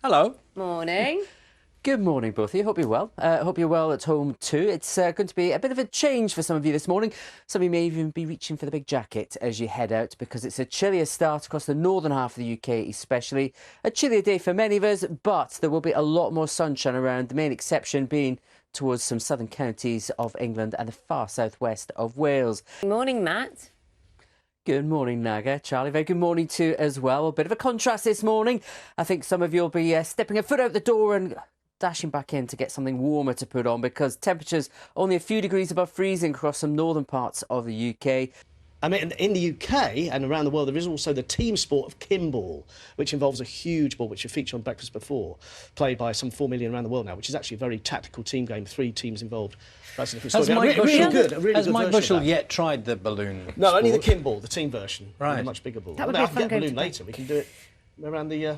Hello. Morning. Good morning, both of you. Hope you're well. Hope you're well at home too. It's going to be a bit of a change for some of you this morning. Some of you may even be reaching for the big jacket as you head out because it's a chillier start across the northern half of the UK especially. A chillier day for many of us, but there will be a lot more sunshine around, the main exception being towards some southern counties of England and the far southwest of Wales. Morning, Matt. Good morning, Naga. Charlie, very good morning to you as well. A bit of a contrast this morning. I think some of you will be stepping a foot out the door and dashing back in to get something warmer to put on because temperatures only a few degrees above freezing across some northern parts of the UK. I mean, in the UK and around the world, there is also the team sport of kinball, which involves a huge ball, which you featured on Breakfast Before, played by some 4 million around the world now, which is actually a very tactical team game, 3 teams involved. That's a different story. Has Mike Bushell yet tried the balloon No, sport? only the kinball, the team version. Right. A much bigger ball. That would I be can a get fun a balloon game to later. We can do it around the...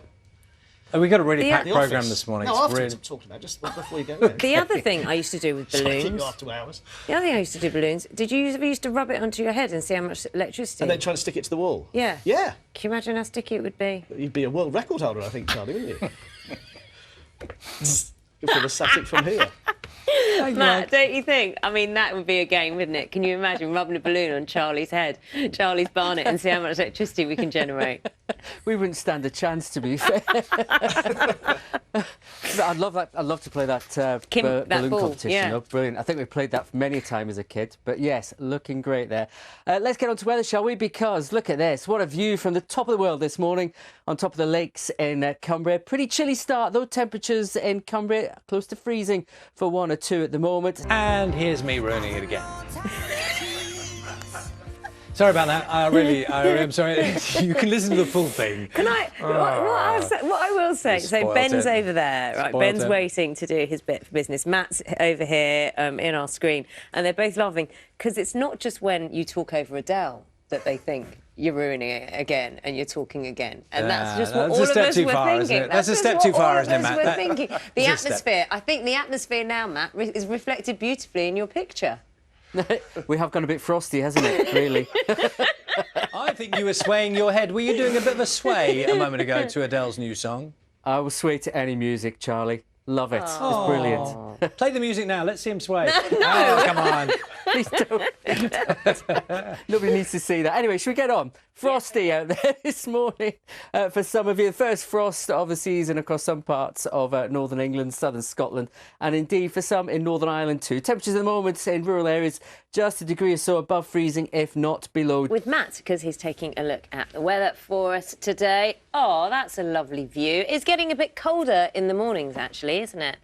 We've got a really packed the programme office. this morning. No, It's afterwards really... I'm talking about, just before you go there. The other thing I used to do with balloons. After hours. The other thing I used to do with balloons. Did you ever used to rub it onto your head and see how much electricity? And then try to stick it to the wall. Yeah. Yeah. Can you imagine how sticky it would be? You'd be a world record holder, I think, Charlie, wouldn't you? Good for the static from here. Matt, don't you think? I mean, that would be a game, wouldn't it? Can you imagine rubbing a balloon on Charlie's head, Charlie's barnet, and see how much electricity we can generate? We wouldn't stand a chance, to be fair. I'd love that. I'd love to play that, balloon ball, competition. yeah. Though. Brilliant. I think we played that many a time as a kid. But yes, looking great there. Let's get on to weather, shall we? Because look at this. What a view from the top of the world this morning on top of the lakes in Cumbria. Pretty chilly start, though. Temperatures in Cumbria close to freezing for 1 or 2 at the moment. And here's me ruining it again. Sorry about that. I'm sorry. You can listen to the full thing. Can I? What I will say. So Spoiled Ben's it. over there, right? Spoiled Ben's it. waiting to do his bit for business. Matt's over here in our screen, and they're both laughing because it's not just when you talk over Adele that they think you're ruining it again and you're talking again, and that's just what that's all a of step us too were far, isn't thinking. it? That's a just step what too far, all of isn't it, us Matt? were That- thinking. The it's a step. atmosphere. I think the atmosphere now, Matt, is reflected beautifully in your picture. We have gone a bit frosty, hasn't it? Really. I think you were swaying your head. Were you doing a bit of a sway a moment ago to Adele's new song? I will sway to any music, Charlie. Love it. It's brilliant. Play the music now. Let's see him sway. Oh, come on. Please don't. Nobody needs to see that. Anyway, should we get on? Frosty out there this morning for some of you. The first frost of the season across some parts of northern England, southern Scotland, and indeed for some in Northern Ireland too. Temperatures at the moment in rural areas just a degree or so above freezing, if not below. With Matt, because he's taking a look at the weather for us today. Oh, that's a lovely view. It's getting a bit colder in the mornings, actually, isn't it?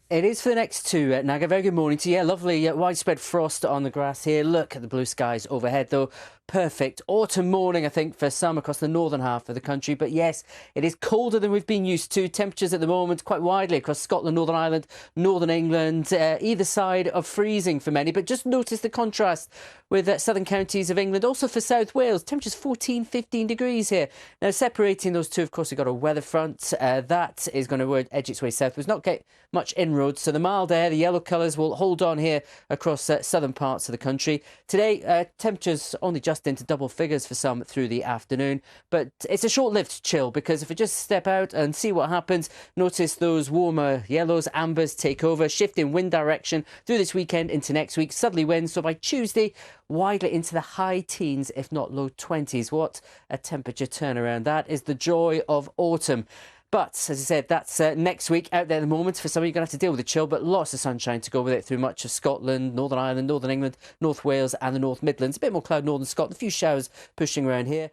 It is for the next 2, Naga. Very good morning to you. Yeah, lovely widespread frost on the grass here. Look at the blue skies overhead, though. Perfect autumn morning, I think, for some across the northern half of the country. But yes, it is colder than we've been used to. Temperatures at the moment quite widely across Scotland, Northern Ireland, Northern England, either side of freezing for many. But just notice the contrast with southern counties of England. Also for South Wales, temperatures 14, 15 degrees here. Now, separating those two, of course, we've got a weather front. That is going to edge its way southwards, not get much inroads. So the mild air, the yellow colours will hold on here across southern parts of the country. Today, temperatures only just into double figures for some through the afternoon, but it's a short-lived chill because if we just step out and see what happens, notice those warmer yellows, ambers take over, shift in wind direction through this weekend into next week, southerly winds, so by Tuesday widely into the high teens if not low 20s. What a temperature turnaround. That is the joy of autumn. But, as I said, that's next week out there at the moment. For some of you, you're going to have to deal with the chill, but lots of sunshine to go with it through much of Scotland, Northern Ireland, Northern England, North Wales and the North Midlands. A bit more cloud, Northern Scotland, a few showers pushing around here.